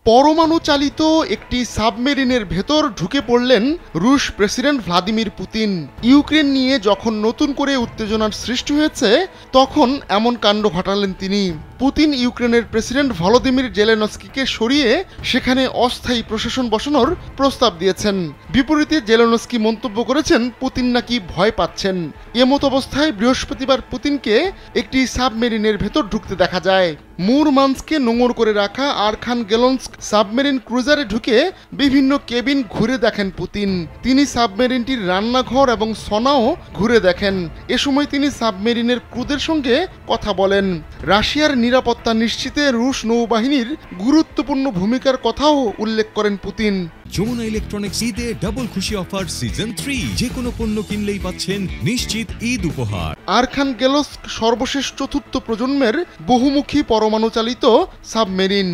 পরমাণু চালিত একটি সাবমেরিনের ভেতর ঢুকে পড়লেন রুশ প্রেসিডেন্ট ভ্লাদিমির পুতিন। ইউক্রেন নিয়ে যখন নতুন করে উত্তেজনার সৃষ্টি হয়েছে তখন এমন কাণ্ড ঘটালেন তিনি। পুতিন ইউক্রেনের প্রেসিডেন্ট ভলোদিমির জেলেনস্কিকে সরিয়ে সেখানে অস্থায়ী প্রশাসন বসানোর প্রস্তাব দিয়েছেন। বিপরীতে জেলেনস্কি মন্তব্য করেছেন পুতিন নাকি ভয় পাচ্ছেন। এমত অবস্থায় বৃহস্পতিবার পুতিনকে একটি সাবমেরিনের ভেতর ঢুকতে দেখা যায়। মুরমানস্কে নোঙর করে রাখা আরখানগেলস্ক সাবমেরিন ক্রুজারে ঢুকে বিভিন্ন কেবিন ঘুরে দেখেন পুতিন। তিনি সাবমেরিনটির রান্নাঘর এবং সনাও ঘুরে দেখেন। এ সময় তিনি সাবমেরিনের ক্রুদের সঙ্গে কথা বলেন। রাশিয়ার নিরাপত্তা নিশ্চিতে রুশ নৌবাহিনীর গুরুত্বপূর্ণ ভূমিকার কথাও উল্লেখ করেন পুতিন। যমুনা ইলেকট্রনিক্স ঈদে ডাবল খুশি অফার সিজন 3, যে কোনো পণ্য কিনলেই পাচ্ছেন নিশ্চিত ঈদ উপহার। আরখানগেলস্ক সর্বশেষ চতুর্থ প্রজন্মের বহুমুখী পরমাণু চালিত সাবমেরিন।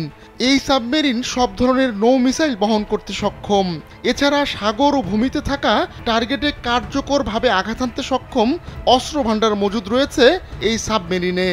এই সাবমেরিন সব ধরনের নৌ মিসাইল বহন করতে সক্ষম। এছাড়া সাগর ও ভূমিতে থাকা টার্গেটে কার্যকরভাবে আঘাত হানতে সক্ষম অস্ত্র ভাণ্ডার মজুদ রয়েছে এই সাবমেরিনে।